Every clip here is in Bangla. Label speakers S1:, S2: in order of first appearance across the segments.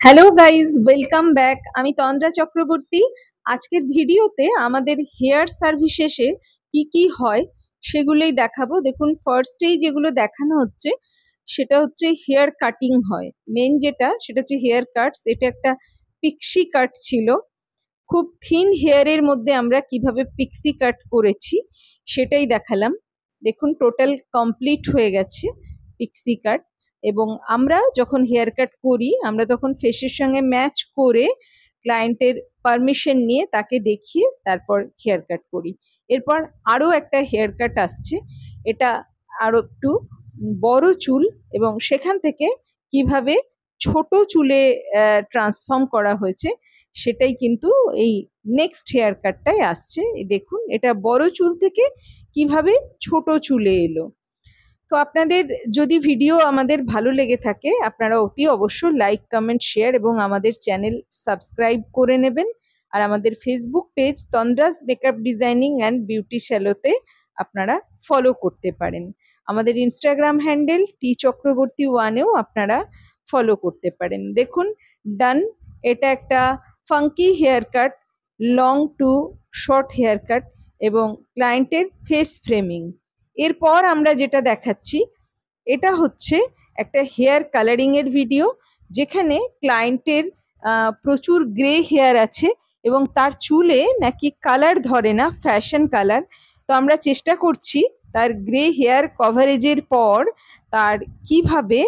S1: Hello guys, welcome back. আমি তন্দ্রা চক্রবর্তী। আজকের ভিডিওতে আমাদের হেয়ার সার্ভিসে কি কি হয় সেগুলোই দেখাবো। দেখুন, ফার্স্টেই যেগুলো দেখানো হচ্ছে সেটা হচ্ছে হেয়ার কাটিং হয়। মেন সেটা হচ্ছে হেয়ার কাটস। এটা একটা পিক্সি কাট ছিল। খুব থিন হেয়ারের মধ্যে আমরা কিভাবে পিক্সি কাট করেছি সেটাই দেখালাম। দেখুন, টোটাল কমপ্লিট হয়ে গেছে পিক্সি কাট। এবং আমরা যখন হেয়ার কাট করি আমরা তখন ফেসের সঙ্গে ম্যাচ করে ক্লায়েন্টের পারমিশন নিয়ে তাকে দেখিয়ে তারপর হেয়ার কাট করি। এরপর আরও একটা হেয়ার কাট আসছে, এটা আরও একটু বড় চুল, এবং সেখান থেকে কিভাবে ছোট চুলে ট্রান্সফর্ম করা হয়েছে সেটাই কিন্তু এই নেক্সট হেয়ার কাটটাই আসছে। দেখুন, এটা বড় চুল থেকে কিভাবে ছোট চুলে এলো। তো আপনাদের যদি ভিডিও আমাদের ভালো লেগে থাকে আপনারা অতি অবশ্য লাইক, কমেন্ট, শেয়ার এবং আমাদের চ্যানেল সাবস্ক্রাইব করে নেবেন। আর আমাদের Facebook page Tandras makeup designing and beauty শ্যালোতে আপনারা ফলো করতে পারেন। আমাদের ইনস্টাগ্রাম হ্যান্ডেল টি চক্রবর্তী 1-এও আপনারা ফলো করতে পারেন। দেখুন, ডান। এটা একটা funky haircut, long to short haircut এবং ক্লায়েন্টের ফেস ফ্রেমিং। এরপর আমরা যেটা দেখাচ্ছি এটা হচ্ছে একটা হেয়ার কালারিং এর ভিডিও, যেখানে ক্লায়েন্টের প্রচুর গ্রে হেয়ার আছে এবং তার চুলে নাকি কালার ধরে না, ফ্যাশন কালার। তো আমরা চেষ্টা করছি তার গ্রে হেয়ার কভারেজের পর তার কিভাবে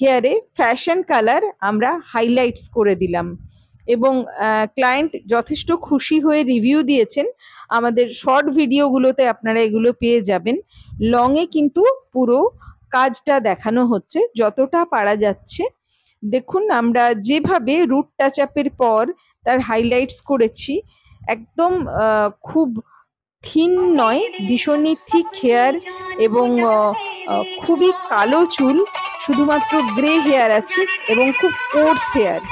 S1: হেয়ারে ফ্যাশন কালার আমরা হাইলাইটস করে দিলাম। এবং ক্লায়েন্ট যথেষ্ট খুশি হয়ে রিভিউ দিয়েছেন। আমাদের শর্ট ভিডিওগুলোতে আপনারা এগুলো পেয়ে যাবেন। লংয়ে কিন্তু পুরো কাজটা দেখানো হচ্ছে যতটা পারা যাচ্ছে। দেখুন, আমরা যেভাবে রুট টাচ আপের পর তার হাইলাইটস করেছি, একদম খুব থিন নয়, ভীষণই থিক হেয়ার এবং খুবই কালো চুল, শুধুমাত্র গ্রে হেয়ার আছে এবং খুব কোর্স হেয়ার।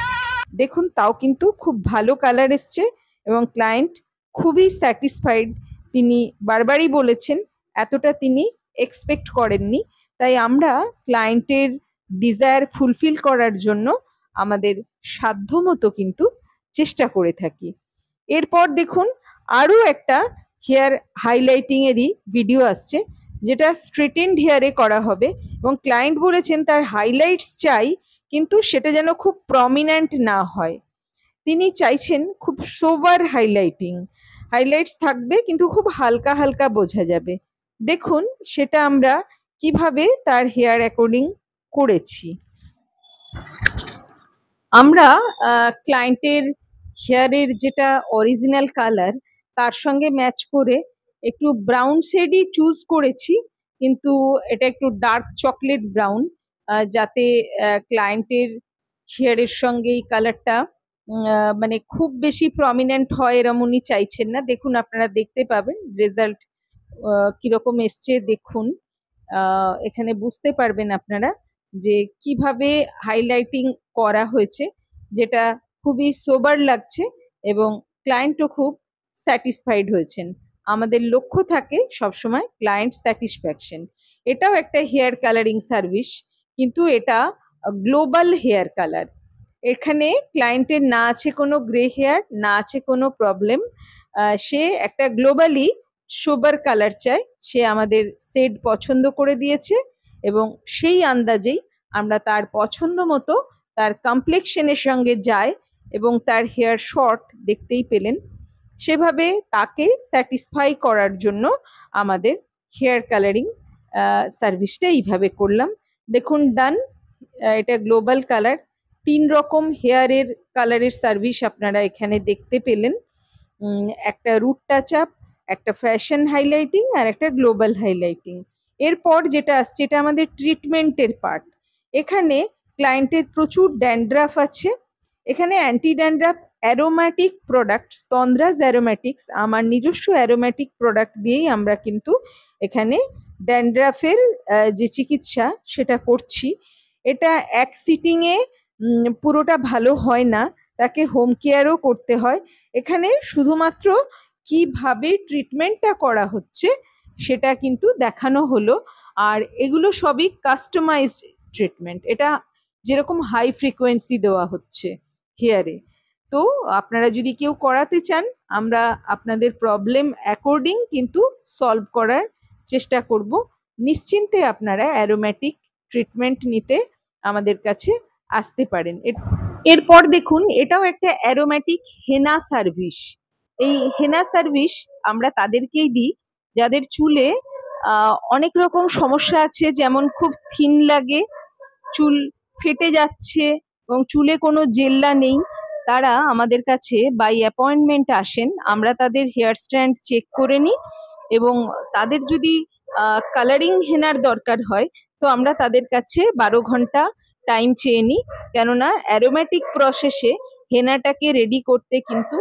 S1: দেখুন, তাও কিন্তু খুব ভালো কালার এসছে এবং ক্লায়েন্ট খুবই স্যাটিসফাইড। তিনি বারবারই বলেছেন এতটা তিনি এক্সপেক্ট করেননি। তাই আমরা ক্লায়েন্টের ডিজায়ার ফুলফিল করার জন্য আমাদের সাধ্যমতো কিন্তু চেষ্টা করে থাকি। এরপর দেখুন, আরও একটা হেয়ার হাইলাইটিং এরই ভিডিও আসছে, যেটা স্ট্রেটেন্ড হেয়ারে করা হবে এবং ক্লায়েন্ট বলেছেন তার হাইলাইটস চাই, কিন্তু সেটা যেন খুব প্রমিনেন্ট না হয়। তিনি চাইছেন খুব সোবার হাইলাইটিং। হাইলাইটস থাকবে কিন্তু খুব হালকা হালকা বোঝা যাবে। দেখুন সেটা আমরা কিভাবে তার হেয়ার অ্যাকর্ডিং করেছি। আমরা ক্লায়েন্টের হেয়ারের যেটা অরিজিনাল কালার তার সঙ্গে ম্যাচ করে একটু ব্রাউন শেডই চুজ করেছি, কিন্তু এটা একটু ডার্ক চকলেট ব্রাউন, যাতে ক্লায়েন্টের হেয়ারের সঙ্গে এই কালারটা মানে খুব বেশি প্রমিনেন্ট হয় এরম উনি চাইছেন না। দেখুন, আপনারা দেখতে পাবেন রেজাল্ট কিরকম এসছে। দেখুন, এখানে বুঝতে পারবেন আপনারা যে কিভাবে হাইলাইটিং করা হয়েছে, যেটা খুবই সোবার লাগছে এবং ক্লায়েন্টও খুব স্যাটিসফাইড হয়েছেন। আমাদের লক্ষ্য থাকে সবসময় ক্লায়েন্ট স্যাটিসফ্যাকশন। এটাও একটা হেয়ার কালারিং সার্ভিস, কিন্তু এটা গ্লোবাল হেয়ার কালার। এখানে ক্লায়েন্টের না আছে কোনো গ্রে হেয়ার, না আছে কোনো প্রবলেম। সে একটা গ্লোবালি সোবার কালার চায়, সে আমাদের শেড পছন্দ করে দিয়েছে এবং সেই আন্দাজেই আমরা তার পছন্দ মতো তার কমপ্লেক্সনের সঙ্গে যায় এবং তার হেয়ার শর্ট দেখতেই পেলেন। সেভাবে তাকে স্যাটিসফাই করার জন্য আমাদের হেয়ার কালারিং সার্ভিসটা এইভাবে করলাম। দেখুন, ডান। এটা গ্লোবাল কালার। 3 রকম হেয়ারের কালারের সার্ভিস আপনারা এখানে দেখতে পেলেন। একটা রুট টাচ আপ, একটা ফ্যাশন হাইলাইটিং আর একটা গ্লোবাল হাইলাইটিং। এরপর যেটা আসছে এটা আমাদের ট্রিটমেন্টের পার্ট। এখানে ক্লায়েন্টের প্রচুর ড্যান্ড্রাফ আছে। এখানে anti dandruff aromatic products, Tandras aromatics, আমার নিজস্ব অ্যারোম্যাটিক প্রোডাক্ট দিয়েই আমরা কিন্তু এখানে ড্যান্ড্রাফের যে চিকিৎসা সেটা করছি। এটা এক সিটিংয়ে পুরোটা ভালো হয় না, তাকে হোম কেয়ারও করতে হয়। এখানে শুধুমাত্র কিভাবে ট্রিটমেন্টটা করা হচ্ছে সেটা কিন্তু দেখানো হলো। আর এগুলো সবই কাস্টমাইজড ট্রিটমেন্ট, এটা যেরকম হাই ফ্রিকোয়েন্সি দেওয়া হচ্ছে। হেয়ারে। তো আপনারা যদি কেউ করাতে চান, আমরা আপনাদের প্রবলেম অ্যাকর্ডিং কিন্তু সলভ করার চেষ্টা করব। নিশ্চিন্তে আপনারা অ্যারোম্যাটিক ট্রিটমেন্ট নিতে আমাদের কাছে আসতে পারেন। এরপর দেখুন, এটাও একটা অ্যারোম্যাটিক হেনা সার্ভিস। এই হেনা সার্ভিস আমরা তাদেরকেই দিই যাদের চুলে অনেক রকম সমস্যা আছে, যেমন খুব থিন লাগে, চুল ফেটে যাচ্ছে এবং চুলে কোনো জেল্লা নেই। তারা আমাদের কাছে বাই অ্যাপয়েন্টমেন্ট আসেন, আমরা তাদের হেয়ার স্ট্যান্ড চেক করে নিই এবং তাদের যদি কালারিং হেনার দরকার হয় তো আমরা তাদের কাছে 12 ঘন্টা টাইম চেয়ে নিই, কেননা অ্যারোম্যাটিক প্রসেসে হেনাটাকে রেডি করতে কিন্তু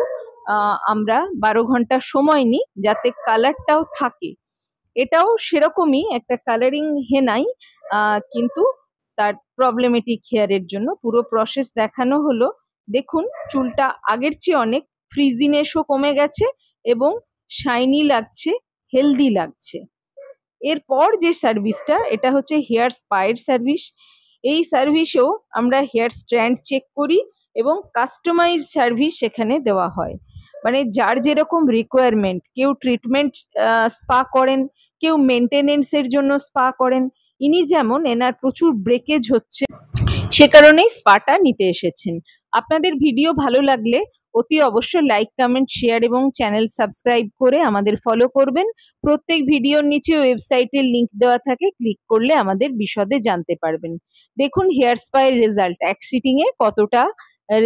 S1: আমরা 12 ঘন্টা সময় নিই, যাতে কালারটাও থাকে। এটাও সেরকমই একটা কালারিং হেনাই, কিন্তু তার প্রবলেমেটিক হেয়ারের জন্য। পুরো প্রসেস দেখানো হলো। দেখুন, চুলটা আগের চেয়ে অনেক ফ্রিজিনেসও কমে গেছে এবং শাইনি লাগছে, হেলদি লাগছে। এরপর যে সার্ভিসটা, এটা হচ্ছে হেয়ার স্পায়ের সার্ভিস। এই সার্ভিসেও আমরা হেয়ার স্ট্র্যান্ড চেক করি এবং কাস্টমাইজ সার্ভিস সেখানে দেওয়া হয়। মানে যার যেরকম রিকোয়ারমেন্ট, কেউ ট্রিটমেন্ট স্পা করেন, কেউ মেনটেনেন্সের জন্য স্পা করেন। ইনি যেমন, এনার প্রচুর ব্রেকেজ হচ্ছে, সে কারণেই স্পাটা নিতে এসেছেন। আপনাদের ভিডিও ভালো লাগলে অতি অবশ্যই লাইক, কমেন্ট, শেয়ার এবং চ্যানেল সাবস্ক্রাইব করে আমাদের ফলো করবেন। প্রত্যেক ভিডিওর নিচে ওয়েবসাইটের লিংক দেওয়া থাকে, ক্লিক করলে আমাদের বিশদে জানতে পারবেন। দেখুন হেয়ার স্পায়ের রেজাল্ট, এক সিটিংয়ে কতটা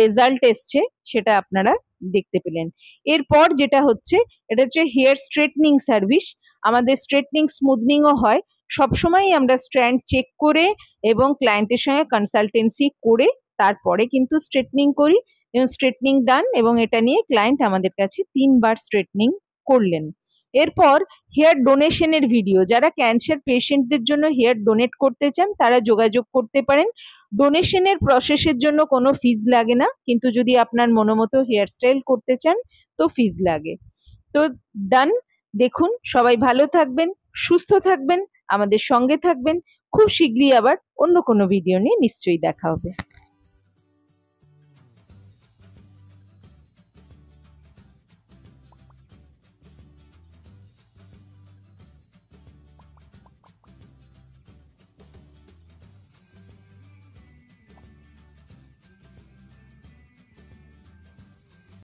S1: রেজাল্ট এসছে সেটা আপনারা দেখতে পেলেন। এরপর যেটা হচ্ছে, এটা হচ্ছে হেয়ার স্ট্রেটনিং সার্ভিস। আমাদের স্ট্রেটনিং স্মুথনিংও হয়। সবসময় আমরা স্ট্র্যান্ড চেক করে এবং ক্লায়েন্টের সঙ্গে কনসালটেন্সি করে তারপরে কিন্তু স্ট্রেটনিং করি এবং স্ট্রেটনিং ডান, এবং এটা নিয়ে ক্লায়েন্ট আমাদের কাছে 3 বার স্ট্রেটনিং করলেন। এরপর হেয়ার ডোনেশনের ভিডিও, যারা ক্যান্সার পেশেন্টদের জন্য হেয়ার ডোনেট করতে চান তারা যোগাযোগ করতে পারেন। ডোনেশনের প্রসেসের জন্য কোনো ফিজ লাগে না, কিন্তু যদি আপনার মনোমতো হেয়ার স্টাইল করতে চান তো ফিজ লাগে। তো ডান। দেখুন, সবাই ভালো থাকবেন, সুস্থ থাকবেন, আমাদের সঙ্গে থাকবেন। খুব শীঘ্রই আবার অন্য কোনো ভিডিও নিয়ে নিশ্চয়ই দেখা হবে।